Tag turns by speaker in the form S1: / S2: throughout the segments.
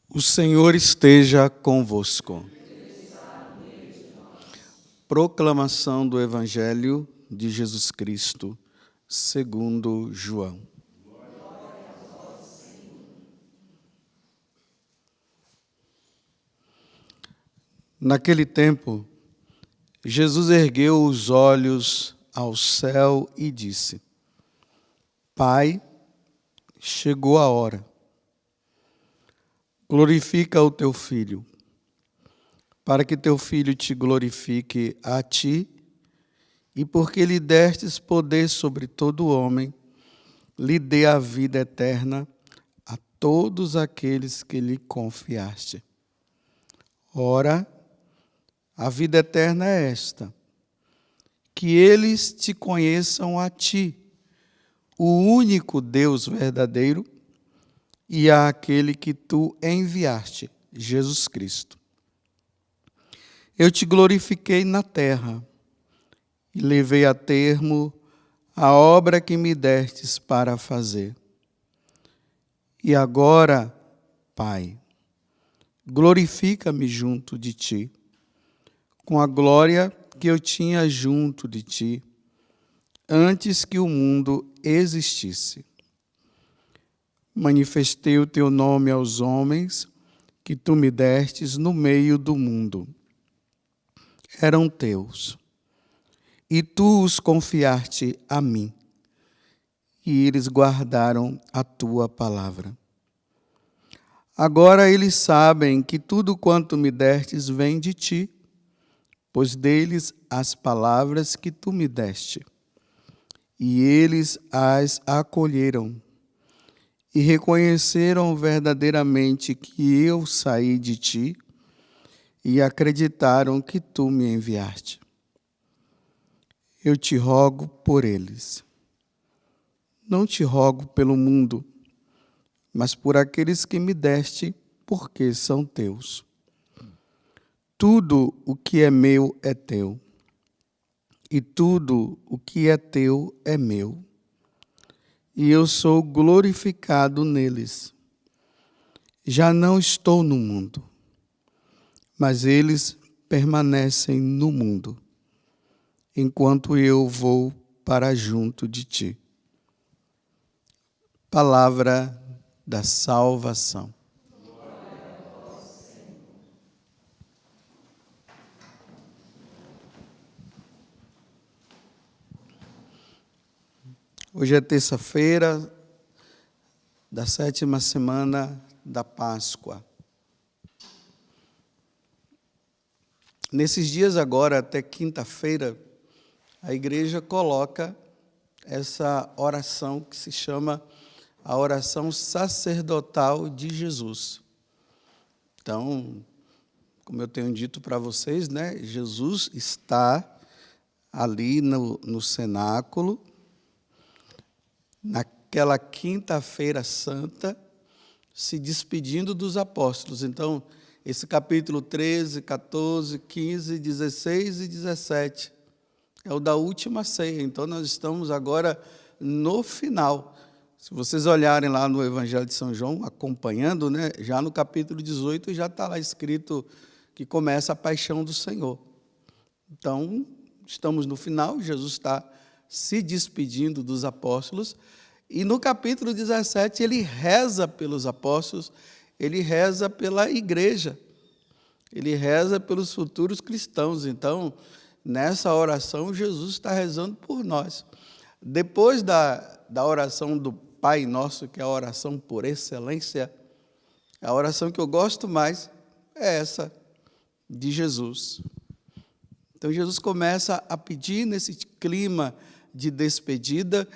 S1: O Senhor esteja convosco. Proclamação do Evangelho de Jesus Cristo, segundo João. Naquele tempo, Jesus ergueu os olhos ao céu e disse: Pai, chegou a hora. Glorifica o teu Filho, para que teu Filho te glorifique a ti, e porque lhe destes poder sobre todo homem, lhe dê a vida eterna a todos aqueles que lhe confiaste. Ora, a vida eterna é esta, que eles te conheçam a ti, o único Deus verdadeiro, e àquele que tu enviaste, Jesus Cristo. Eu te glorifiquei na terra, e levei a termo a obra que me destes para fazer. E agora, Pai, glorifica-me junto de ti, com a glória que eu tinha junto de ti, antes que o mundo existisse. Manifestei o teu nome aos homens, que tu me destes no meio do mundo. Eram teus, e tu os confiaste a mim, e eles guardaram a tua palavra. Agora eles sabem que tudo quanto me destes vem de ti, pois deles as palavras que tu me deste, e eles as acolheram, e reconheceram verdadeiramente que eu saí de ti, e acreditaram que tu me enviaste. Eu te rogo por eles. Não te rogo pelo mundo, mas por aqueles que me deste, porque são teus. Tudo o que é meu é teu, e tudo o que é teu é meu. E eu sou glorificado neles. Já não estou no mundo, mas eles permanecem no mundo, enquanto eu vou para junto de ti. Palavra da salvação. Hoje é terça-feira da 7ª semana da Páscoa. Nesses dias agora, até quinta-feira, a igreja coloca essa oração que se chama a oração sacerdotal de Jesus. Então, como eu tenho dito para vocês, né, Jesus está ali no cenáculo, naquela quinta-feira santa, se despedindo dos apóstolos. Então, esse capítulo 13, 14, 15, 16 e 17 é o da última ceia. Então, nós estamos agora no final. Se vocês olharem lá no Evangelho de São João, acompanhando, né, já no capítulo 18, já está lá escrito que começa a paixão do Senhor. Então, estamos no final, Jesus está se despedindo dos apóstolos, e no capítulo 17 ele reza pelos apóstolos, ele reza pela igreja, ele reza pelos futuros cristãos. Então, nessa oração, Jesus está rezando por nós. Depois da oração do Pai Nosso, que é a oração por excelência, a oração que eu gosto mais é essa de Jesus. Então, Jesus começa a pedir nesse clima de despedida.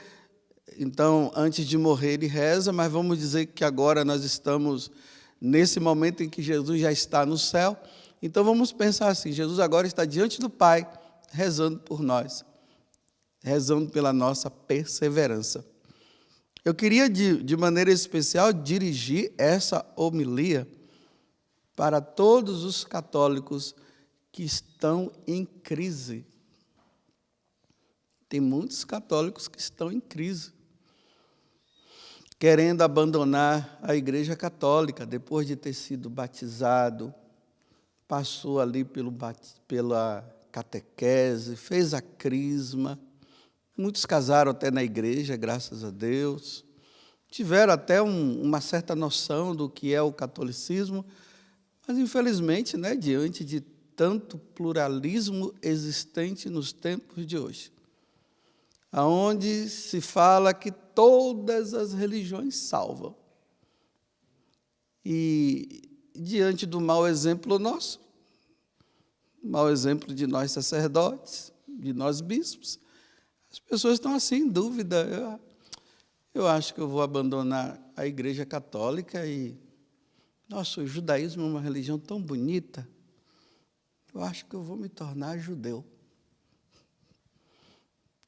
S1: Então, antes de morrer, ele reza, mas vamos dizer que agora nós estamos nesse momento em que Jesus já está no céu. Então, vamos pensar assim, Jesus agora está diante do Pai, rezando por nós, rezando pela nossa perseverança. Eu queria, de maneira especial, dirigir essa homilia para todos os católicos que estão em crise. Tem muitos católicos que estão em crise. querendo abandonar a Igreja Católica, depois de ter sido batizado, passou ali pela catequese, fez a crisma. Muitos casaram até na igreja, graças a Deus. Tiveram até uma certa noção do que é o catolicismo, mas, infelizmente, diante de tanto pluralismo existente nos tempos de hoje, onde se fala que todas as religiões salvam. E, diante do mau exemplo nosso, mau exemplo de nós sacerdotes, de nós bispos, as pessoas estão assim em dúvida. Eu acho que eu vou abandonar a Igreja Católica e, nossa, o judaísmo é uma religião tão bonita, eu acho que eu vou me tornar judeu.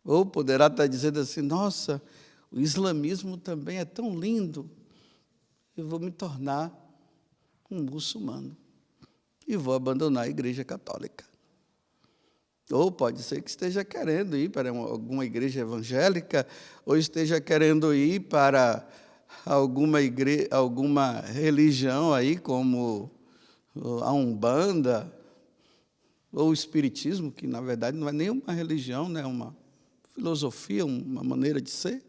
S1: Ou poderá estar dizendo assim, nossa, o islamismo também é tão lindo, eu vou me tornar um muçulmano e vou abandonar a Igreja Católica. Ou pode ser que esteja querendo ir para alguma igreja evangélica, ou esteja querendo ir para alguma religião aí, como a Umbanda, ou o Espiritismo, que na verdade não é nem uma religião, é uma filosofia, uma maneira de ser,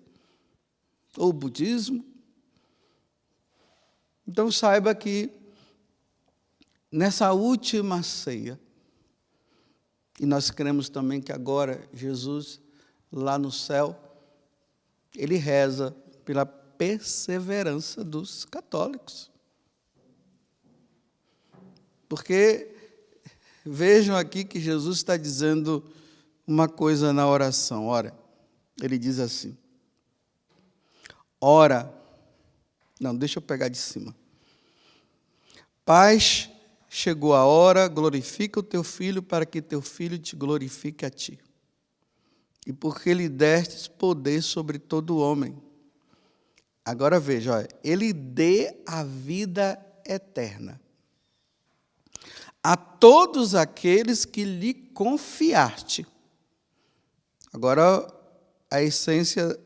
S1: ou o budismo. Então saiba que nessa última ceia, e nós cremos também que agora Jesus, lá no céu, ele reza pela perseverança dos católicos. Porque vejam aqui que Jesus está dizendo uma coisa na oração. Ora, ele diz assim, ora, não, deixa eu pegar de cima. Pai, chegou a hora, glorifica o teu filho, para que teu filho te glorifique a ti. E porque lhe destes poder sobre todo homem. Agora veja, olha, ele dê a vida eterna a todos aqueles que lhe confiaste. Agora, a essência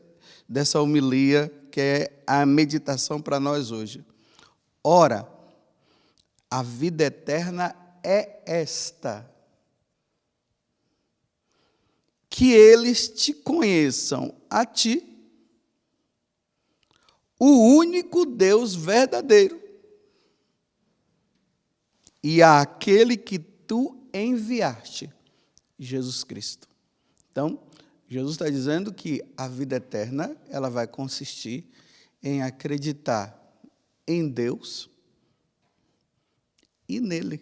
S1: dessa homilia, que é a meditação para nós hoje. Ora, a vida eterna é esta, que eles te conheçam a ti, o único Deus verdadeiro, e àquele que tu enviaste, Jesus Cristo. Então, Jesus está dizendo que a vida eterna, ela vai consistir em acreditar em Deus e nele.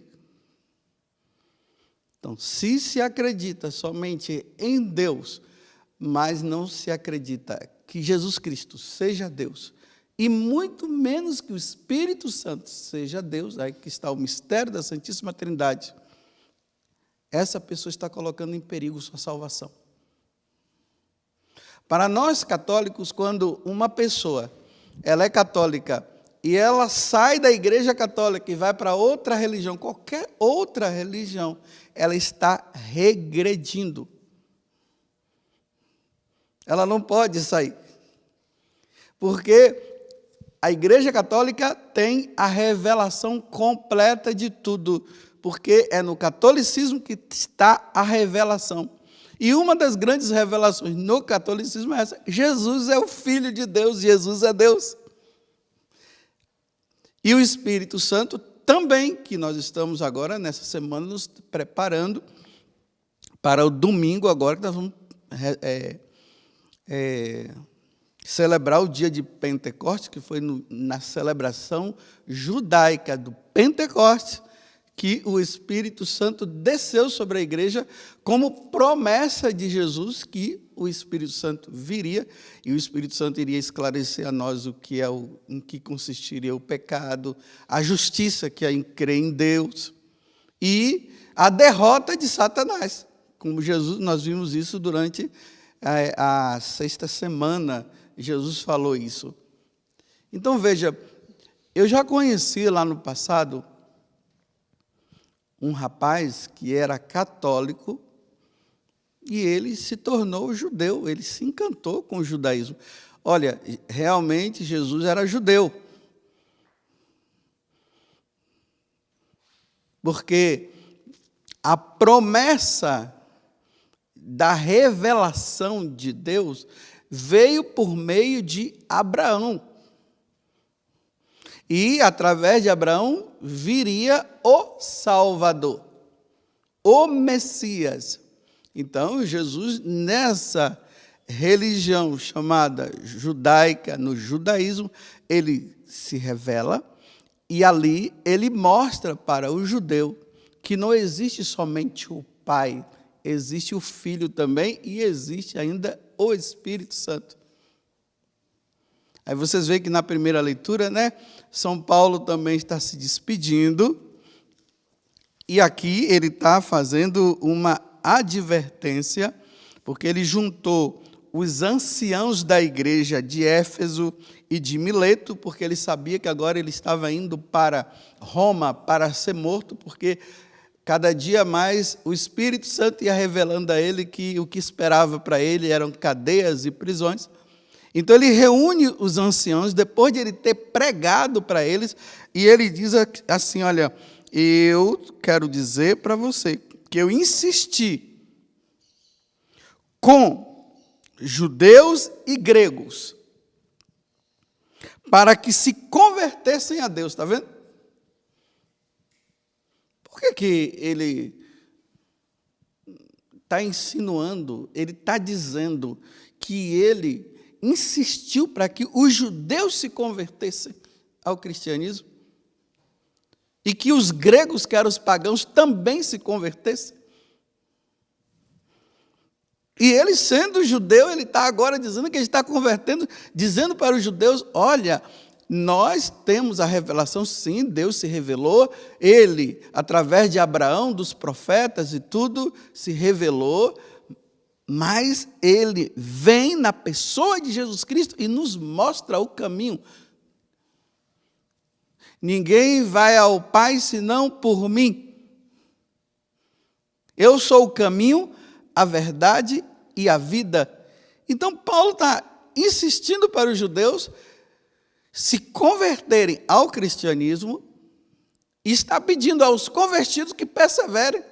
S1: Então, se acredita somente em Deus, mas não se acredita que Jesus Cristo seja Deus, e muito menos que o Espírito Santo seja Deus, aí que está o mistério da Santíssima Trindade, essa pessoa está colocando em perigo sua salvação. Para nós católicos, quando uma pessoa ela é católica e ela sai da Igreja Católica e vai para outra religião, qualquer outra religião, ela está regredindo. Ela não pode sair. Porque a Igreja Católica tem a revelação completa de tudo, porque é no catolicismo que está a revelação. E uma das grandes revelações no catolicismo é essa: Jesus é o Filho de Deus, Jesus é Deus. E o Espírito Santo também, que nós estamos agora, nessa semana, nos preparando para o domingo agora, que nós vamos celebrar o dia de Pentecostes, que foi na celebração judaica do Pentecostes, que o Espírito Santo desceu sobre a igreja como promessa de Jesus, que o Espírito Santo viria, e o Espírito Santo iria esclarecer a nós o que é em que consistiria o pecado, a justiça, que é em crer em Deus, e a derrota de Satanás. Como Jesus, nós vimos isso durante a sexta semana, Jesus falou isso. Então, veja, eu já conheci lá no passado um rapaz que era católico e ele se tornou judeu, ele se encantou com o judaísmo. olha, realmente Jesus era judeu. Porque a promessa da revelação de Deus veio por meio de Abraão. E, através de Abraão, viria o Salvador, o Messias. Então, Jesus, nessa religião chamada judaica, no judaísmo, ele se revela e ali ele mostra para o judeu que não existe somente o Pai, existe o Filho também e existe ainda o Espírito Santo. Aí vocês veem que na primeira leitura, né, São Paulo também está se despedindo, e aqui ele está fazendo uma advertência, porque ele juntou os anciãos da igreja de Éfeso e de Mileto, porque ele sabia que agora ele estava indo para Roma para ser morto, porque cada dia mais o Espírito Santo ia revelando a ele que o que esperava para ele eram cadeias e prisões. Então ele reúne os anciãos, depois de ele ter pregado para eles, e ele diz assim, olha, eu quero dizer para você que eu insisti com judeus e gregos para que se convertessem a Deus, está vendo? Por que ele está insinuando, ele está dizendo que ele insistiu para que os judeus se convertessem ao cristianismo e que os gregos, que eram os pagãos, também se convertessem? E ele, sendo judeu, ele está agora dizendo que ele está convertendo, dizendo para os judeus, olha, nós temos a revelação, sim, Deus se revelou, ele, através de Abraão, dos profetas e tudo, se revelou, mas ele vem na pessoa de Jesus Cristo e nos mostra o caminho. Ninguém vai ao Pai senão por mim. Eu sou o caminho, a verdade e a vida. Então, Paulo está insistindo para os judeus se converterem ao cristianismo e está pedindo aos convertidos que perseverem.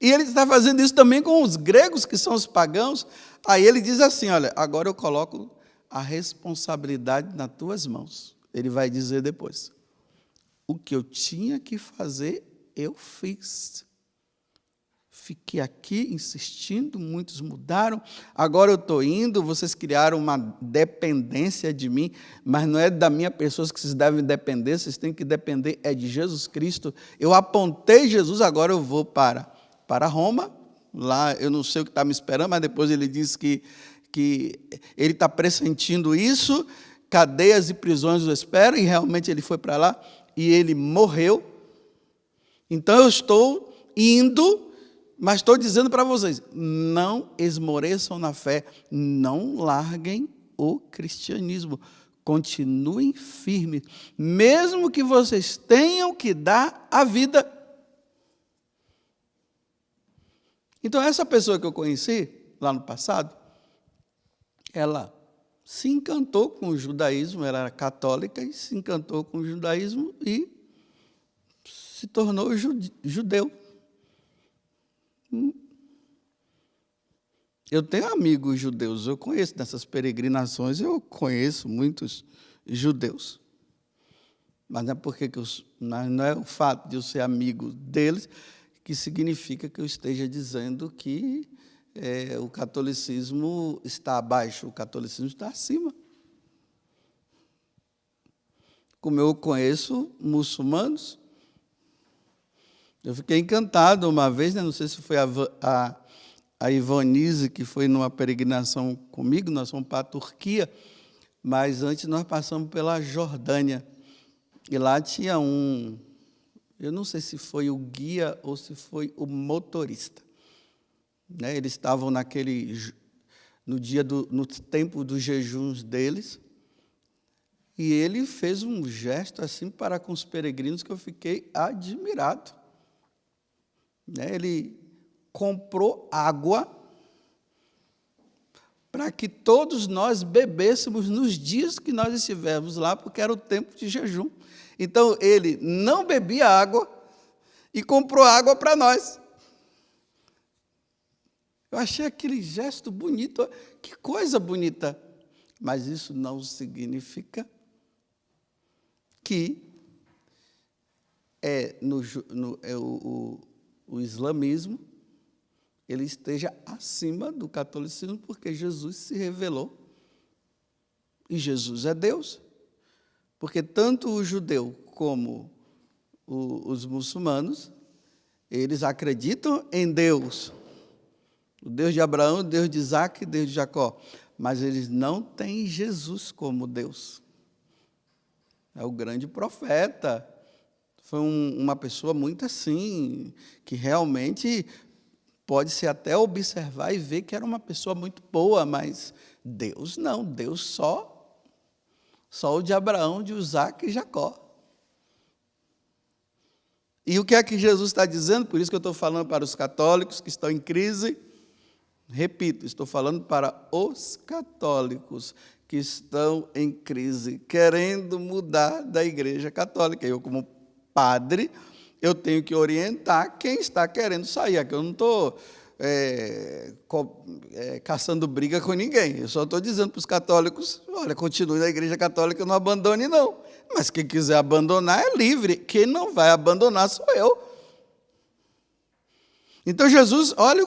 S1: E ele está fazendo isso também com os gregos, que são os pagãos. Aí ele diz assim, olha, agora eu coloco a responsabilidade nas tuas mãos. Ele vai dizer depois, o que eu tinha que fazer, eu fiz. Fiquei aqui insistindo, muitos mudaram, agora eu estou indo, vocês criaram uma dependência de mim, mas não é da minha pessoa que vocês devem depender, vocês têm que depender é de Jesus Cristo. Eu apontei Jesus, agora eu vou para Roma, lá eu não sei o que está me esperando, mas depois ele diz que ele está pressentindo isso, cadeias e prisões o esperam, e realmente ele foi para lá, e ele morreu. Então eu estou indo, mas estou dizendo para vocês, não esmoreçam na fé, não larguem o cristianismo, continuem firmes, mesmo que vocês tenham que dar a vida. Então, essa pessoa que eu conheci lá no passado, ela se encantou com o judaísmo, ela era católica e se encantou com o judaísmo e se tornou judeu. Eu tenho amigos judeus, eu conheço nessas peregrinações, eu conheço muitos judeus. Mas não é porque não é o fato de eu ser amigo deles que significa que eu esteja dizendo que o catolicismo está abaixo, o catolicismo está acima. Como eu conheço muçulmanos, eu fiquei encantado uma vez, né? Não sei se foi a Ivonise que foi numa peregrinação comigo, nós fomos para a Turquia, mas antes nós passamos pela Jordânia. E lá tinha eu não sei se foi o guia ou se foi o motorista. Né? Eles estavam no tempo dos jejuns deles, e ele fez um gesto assim para com os peregrinos que eu fiquei admirado. Ele comprou água para que todos nós bebêssemos nos dias que nós estivermos lá, porque era o tempo de jejum. Então, ele não bebia água e comprou água para nós. Eu achei aquele gesto bonito, que coisa bonita. Mas isso não significa que o islamismo ele esteja acima do catolicismo, porque Jesus se revelou. E Jesus é Deus. Porque tanto o judeu como os muçulmanos, eles acreditam em Deus. O Deus de Abraão, o Deus de Isaac, o Deus de Jacó. Mas eles não têm Jesus como Deus. É o grande profeta. Foi uma pessoa muito assim, que realmente pode-se até observar e ver que era uma pessoa muito boa, mas Deus não, Deus só o de Abraão, de Isaac e Jacó. E o que é que Jesus está dizendo? Por isso que eu estou falando para os católicos que estão em crise. Repito, estou falando para os católicos que estão em crise, querendo mudar da Igreja Católica. Eu, como padre, eu tenho que orientar quem está querendo sair. Aqui eu não estou caçando briga com ninguém. Eu só estou dizendo para os católicos, olha, continue na Igreja Católica, não abandone não. Mas quem quiser abandonar é livre. Quem não vai abandonar sou eu. Então Jesus, olha,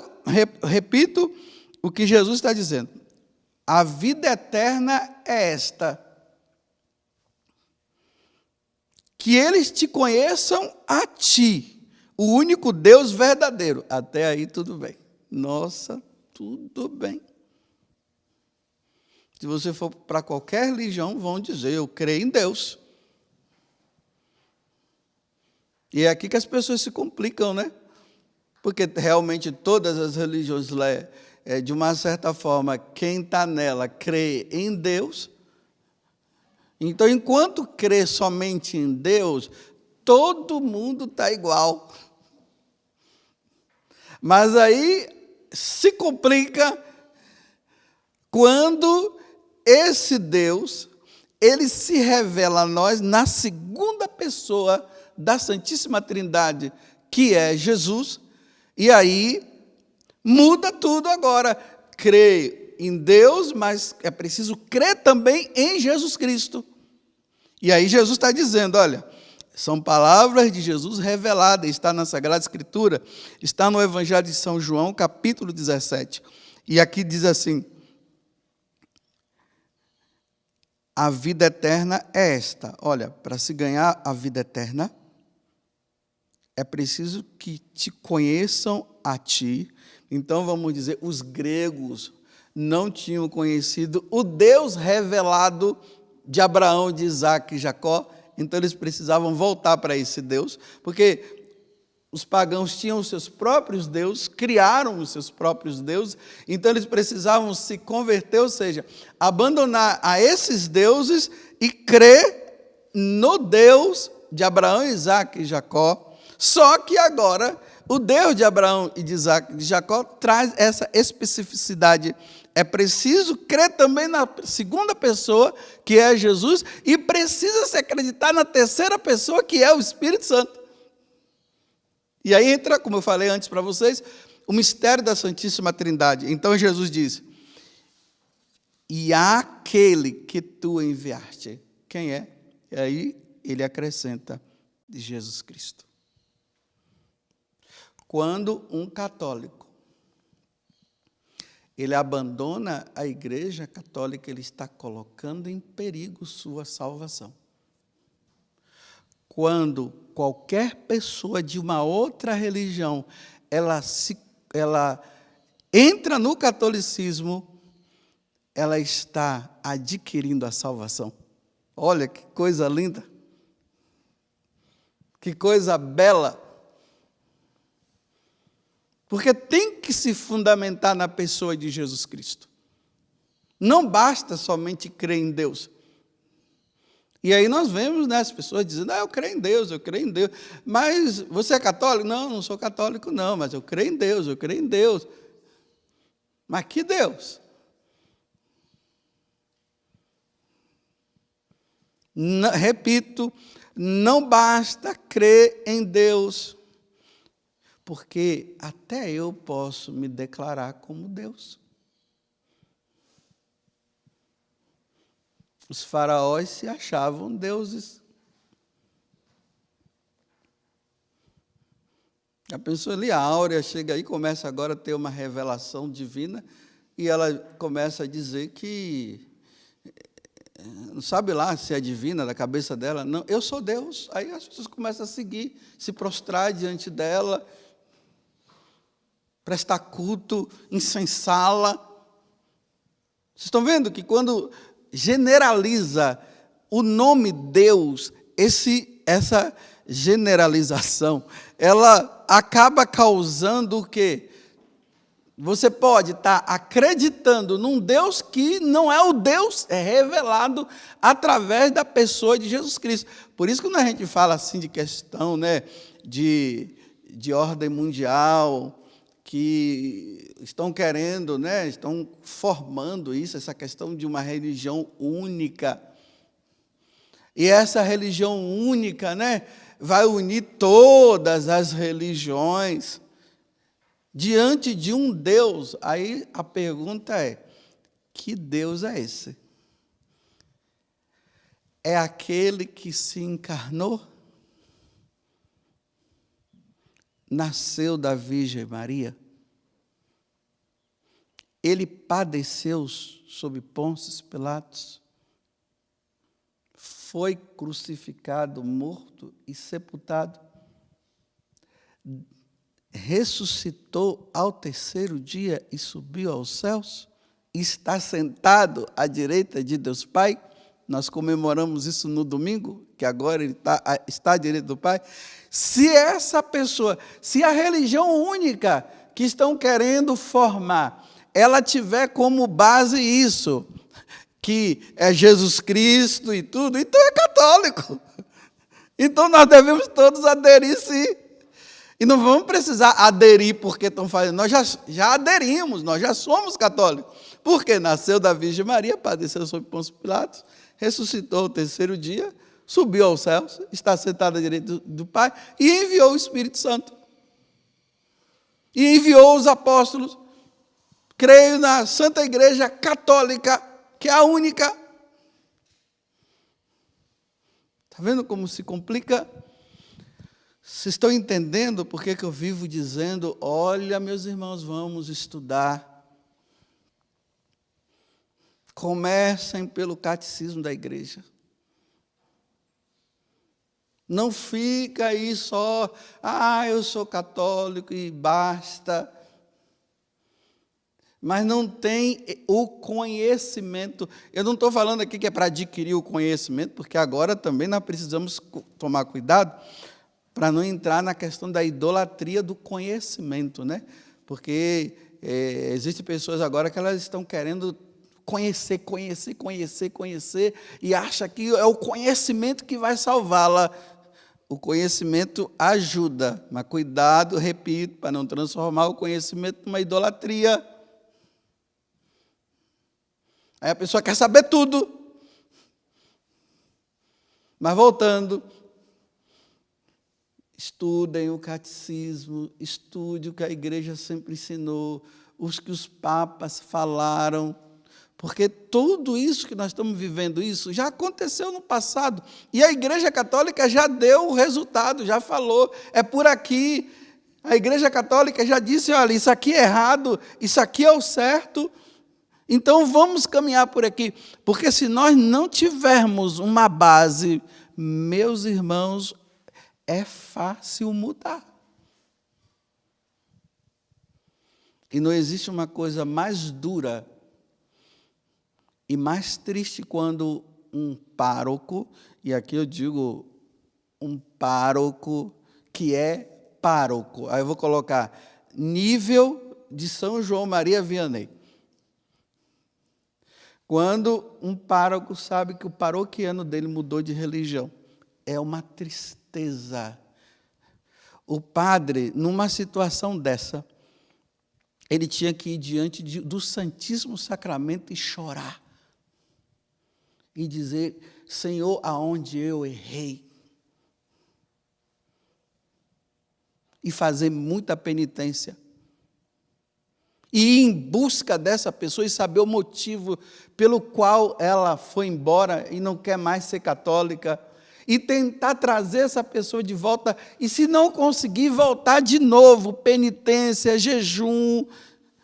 S1: repito o que Jesus está dizendo. A vida eterna é esta: que eles te conheçam a ti, o único Deus verdadeiro. Até aí tudo bem. Nossa, tudo bem. Se você for para qualquer religião, vão dizer, eu creio em Deus. E é aqui que as pessoas se complicam, né? Porque realmente todas as religiões, de uma certa forma, quem está nela crê em Deus. Então, enquanto crê somente em Deus, todo mundo está igual. Mas aí se complica quando esse Deus, ele se revela a nós na segunda pessoa da Santíssima Trindade, que é Jesus, e aí muda tudo agora. Crê em Deus, mas é preciso crer também em Jesus Cristo. E aí Jesus está dizendo, olha, são palavras de Jesus reveladas, está na Sagrada Escritura, está no Evangelho de São João, capítulo 17. E aqui diz assim, a vida eterna é esta. Olha, para se ganhar a vida eterna, é preciso que te conheçam a ti. Então, vamos dizer, os gregos não tinham conhecido o Deus revelado de Abraão, de Isaac e Jacó. Então, eles precisavam voltar para esse Deus, porque os pagãos tinham os seus próprios deuses, criaram os seus próprios deuses, então eles precisavam se converter, ou seja, abandonar a esses deuses e crer no Deus de Abraão, Isaac e Jacó. Só que agora, o Deus de Abraão e de Isaac e de Jacó traz essa especificidade. É preciso crer também na segunda pessoa, que é Jesus, e precisa se acreditar na terceira pessoa, que é o Espírito Santo. E aí entra, como eu falei antes para vocês, o mistério da Santíssima Trindade. Então Jesus diz, e aquele que tu enviaste, quem é? E aí ele acrescenta, de Jesus Cristo. Quando um católico, ele abandona a Igreja Católica, ele está colocando em perigo sua salvação. Quando qualquer pessoa de uma outra religião, ela entra no catolicismo, ela está adquirindo a salvação. Olha que coisa linda, que coisa bela. Porque tem que se fundamentar na pessoa de Jesus Cristo. Não basta somente crer em Deus. E aí nós vemos, né, as pessoas dizendo, eu creio em Deus, eu creio em Deus. Mas você é católico? Não, não sou católico não, mas eu creio em Deus, eu creio em Deus. Mas que Deus? Repito, não basta crer em Deus, porque até eu posso me declarar como Deus. Os faraós se achavam deuses. A pessoa ali, a Áurea, chega aí, começa agora a ter uma revelação divina, e ela começa a dizer que, não sabe lá se é divina da cabeça dela, não, eu sou Deus. Aí as pessoas começam a seguir, se prostrar diante dela, prestar culto, incensá-la. Vocês estão vendo que quando generaliza o nome Deus, essa generalização, ela acaba causando o quê? Você pode estar acreditando num Deus que não é o Deus, é revelado através da pessoa de Jesus Cristo. Por isso, quando a gente fala assim de questão, né, de ordem mundial, que estão querendo, né, estão formando isso, essa questão de uma religião única. E essa religião única, né, vai unir todas as religiões diante de um Deus. Aí a pergunta é: que Deus é esse? É aquele que se encarnou? Nasceu da Virgem Maria? Ele padeceu sob Pôncio Pilatos? Foi crucificado, morto e sepultado? Ressuscitou ao terceiro dia e subiu aos céus? Está sentado à direita de Deus Pai? Nós comemoramos isso no domingo, que agora ele está à direita do Pai. Se essa pessoa, se a religião única que estão querendo formar, ela tiver como base isso, que é Jesus Cristo e tudo, então é católico. Então nós devemos todos aderir, sim. E não vamos precisar aderir porque estão fazendo. Nós já aderimos, nós já somos católicos. Porque nasceu da Virgem Maria, padeceu sob Pôncio Pilatos, ressuscitou ao terceiro dia, subiu aos céus, está sentado à direita do Pai e enviou o Espírito Santo. E enviou os apóstolos. Creio na Santa Igreja Católica, que é a única. Está vendo como se complica? Vocês estão entendendo por que eu vivo dizendo: olha, meus irmãos, vamos estudar. Comecem pelo catecismo da igreja. Não fica aí só, eu sou católico e basta. Mas não tem o conhecimento. Eu não estou falando aqui que é para adquirir o conhecimento, porque agora também nós precisamos tomar cuidado para não entrar na questão da idolatria do conhecimento, né? Porque existem pessoas agora que elas estão querendo conhecer, e acha que é o conhecimento que vai salvá-la. O conhecimento ajuda, mas cuidado, repito, para não transformar o conhecimento numa idolatria. Aí a pessoa quer saber tudo. Mas voltando, estudem o catecismo, estude o que a igreja sempre ensinou, os que os papas falaram, porque tudo isso que nós estamos vivendo, isso já aconteceu no passado, e a Igreja Católica já deu o resultado, já falou, é por aqui. A Igreja Católica já disse: olha, isso aqui é errado, isso aqui é o certo, então vamos caminhar por aqui, porque se nós não tivermos uma base, meus irmãos, é fácil mudar. E não existe uma coisa mais dura e mais triste quando um pároco, e aqui eu digo um pároco que é pároco, aí eu vou colocar nível de São João Maria Vianney. Quando um pároco sabe que o paroquiano dele mudou de religião, é uma tristeza. O padre, numa situação dessa, ele tinha que ir diante do Santíssimo Sacramento e chorar. e dizer: Senhor, aonde eu errei. E fazer muita penitência. E ir em busca dessa pessoa e saber o motivo pelo qual ela foi embora e não quer mais ser católica. E tentar trazer essa pessoa de volta. E se não conseguir, voltar de novo. Penitência, jejum,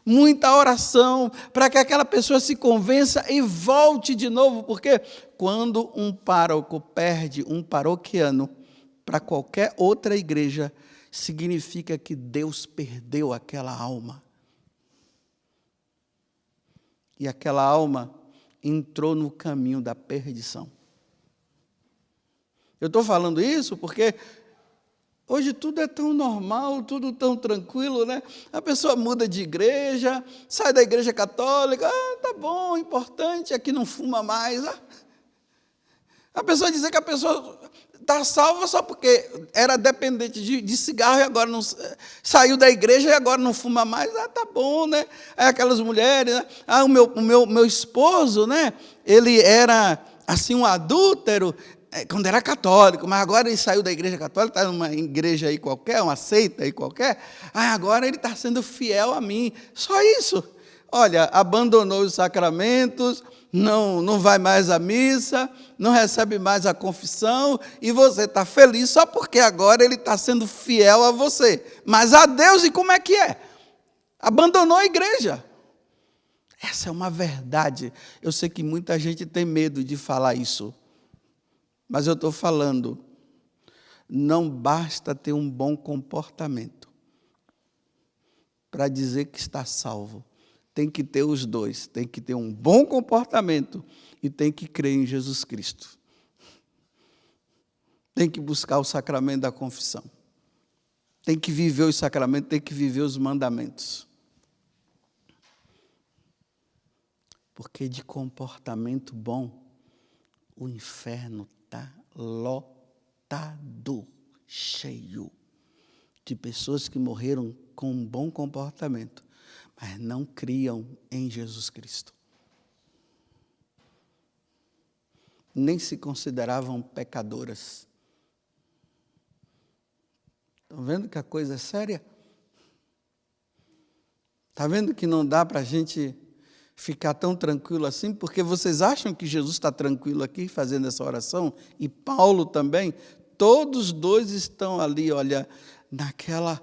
S1: muita oração, para que aquela pessoa se convença e volte de novo. Porque quando um pároco perde um paroquiano para qualquer outra igreja, significa que Deus perdeu aquela alma. E aquela alma entrou no caminho da perdição. Eu estou falando isso porque hoje tudo é tão normal, tudo tão tranquilo, né? A pessoa muda de igreja, sai da igreja católica, tá bom, o importante é que não fuma mais. A pessoa dizer que a pessoa está salva só porque era dependente de cigarro e agora não saiu da igreja e agora não fuma mais. Tá bom, né? Aí aquelas mulheres, né? O meu esposo, né? Ele era assim um adúltero quando era católico, mas agora ele saiu da igreja católica, está numa igreja aí qualquer, uma seita aí qualquer, agora ele está sendo fiel a mim. Só isso. Olha, abandonou os sacramentos, não vai mais à missa, não recebe mais a confissão, e você está feliz só porque agora ele está sendo fiel a você. Mas a Deus, e como é que é? Abandonou a igreja. Essa é uma verdade. Eu sei que muita gente tem medo de falar isso, mas eu estou falando, não basta ter um bom comportamento para dizer que está salvo. Tem que ter os dois, tem que ter um bom comportamento e tem que crer em Jesus Cristo. Tem que buscar o sacramento da confissão. Tem que viver os sacramentos, tem que viver os mandamentos. Porque de comportamento bom, o inferno está lotado, cheio de pessoas que morreram com um bom comportamento, mas não criam em Jesus Cristo. Nem se consideravam pecadoras. Estão vendo que a coisa é séria? Está vendo que não dá para a gente ficar tão tranquilo assim? Porque vocês acham que Jesus está tranquilo aqui fazendo essa oração? E Paulo também? Todos dois estão ali, olha, naquela...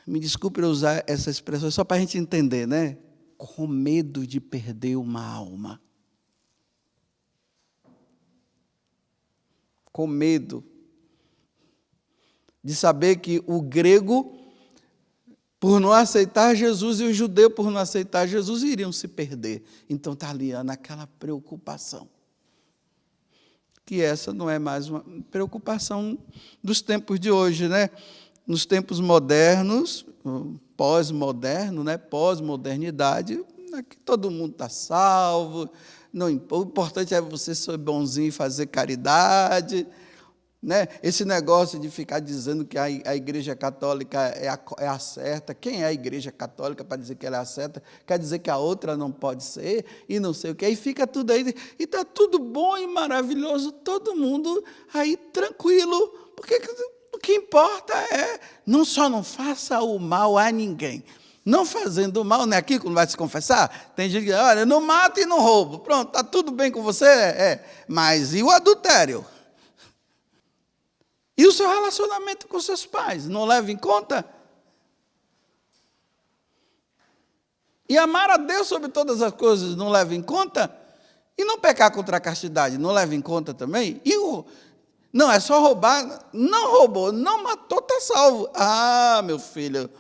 S1: Me desculpe eu usar essa expressão, só para a gente entender, né? Com medo de perder uma alma. Com medo de saber que o grego, por não aceitar Jesus, e o judeu, por não aceitar Jesus, iriam se perder. Então está ali naquela preocupação. Que essa não é mais uma preocupação dos tempos de hoje, né? Nos tempos modernos, pós-moderno, né? Pós-modernidade, aqui todo mundo está salvo, não, o importante é você ser bonzinho e fazer caridade, né? Esse negócio de ficar dizendo que a igreja católica é a certa. Quem é a igreja católica para dizer que ela é a certa? Quer dizer que a outra não pode ser, e não sei o quê. Aí fica tudo aí, e está tudo bom e maravilhoso, todo mundo aí tranquilo, porque o que importa é, não faça o mal a ninguém. Não fazendo o mal, não é aqui quando vai se confessar? Tem gente que diz, olha, não mata e não roubo. Pronto, está tudo bem com você? Mas e o adultério? E o seu relacionamento com seus pais? Não leva em conta? E amar a Deus sobre todas as coisas não leva em conta? E não pecar contra a castidade não leva em conta também? Não, é só roubar. Não roubou, não matou, está salvo. Meu filho,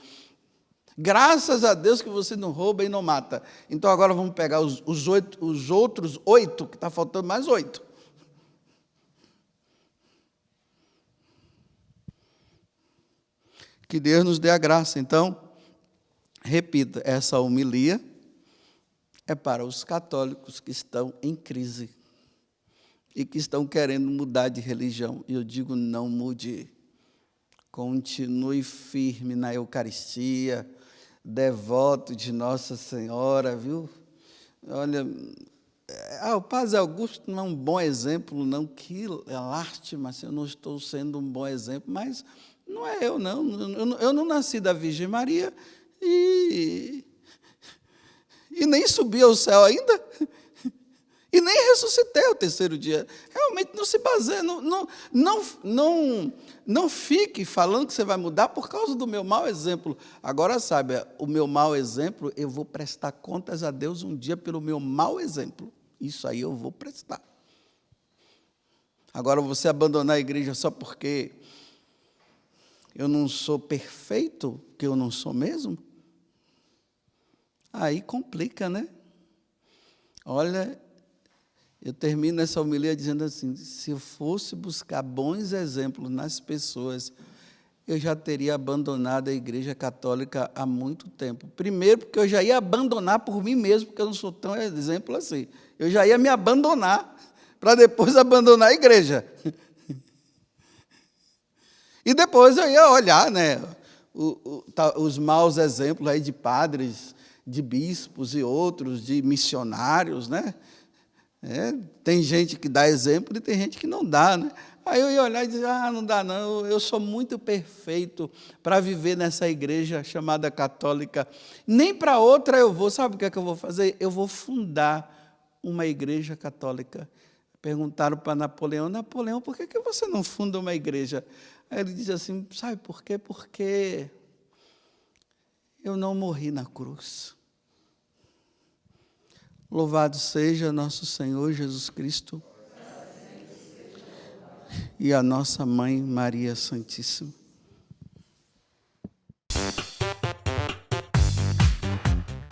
S1: graças a Deus que você não rouba e não mata. Então agora vamos pegar os outros 8, que está faltando mais 8. Que Deus nos dê a graça. Então, repita, essa homilia é para os católicos que estão em crise e que estão querendo mudar de religião. E eu digo, não mude. Continue firme na Eucaristia, devoto de Nossa Senhora, viu? Olha, o Padre Augusto não é um bom exemplo, não, que lástima se eu não estou sendo um bom exemplo, mas não é eu, não. Eu não nasci da Virgem Maria e nem subi ao céu ainda, e nem ressuscitei ao terceiro dia. Realmente não se baseia, não fique falando que você vai mudar por causa do meu mau exemplo. Agora, sabe, o meu mau exemplo, eu vou prestar contas a Deus um dia pelo meu mau exemplo. Isso aí eu vou prestar. Agora, você abandonar a igreja só porque eu não sou perfeito, que eu não sou mesmo, aí complica, né? Olha, eu termino essa homilia dizendo assim, se eu fosse buscar bons exemplos nas pessoas, eu já teria abandonado a Igreja Católica há muito tempo. Primeiro, porque eu já ia abandonar por mim mesmo, porque eu não sou tão exemplo assim. Eu já ia me abandonar, para depois abandonar a igreja. E depois eu ia olhar, né, os maus exemplos aí de padres, de bispos e outros, de missionários, né? Tem gente que dá exemplo e tem gente que não dá, né? Aí eu ia olhar e dizer, não dá não, eu sou muito perfeito para viver nessa igreja chamada católica. Nem para outra eu vou, sabe o que é que eu vou fazer? Eu vou fundar uma igreja católica. Perguntaram para Napoleão, por que você não funda uma igreja? Aí ele diz assim, sabe por quê? Porque eu não morri na cruz. Louvado seja nosso Senhor Jesus Cristo e a nossa Mãe Maria Santíssima.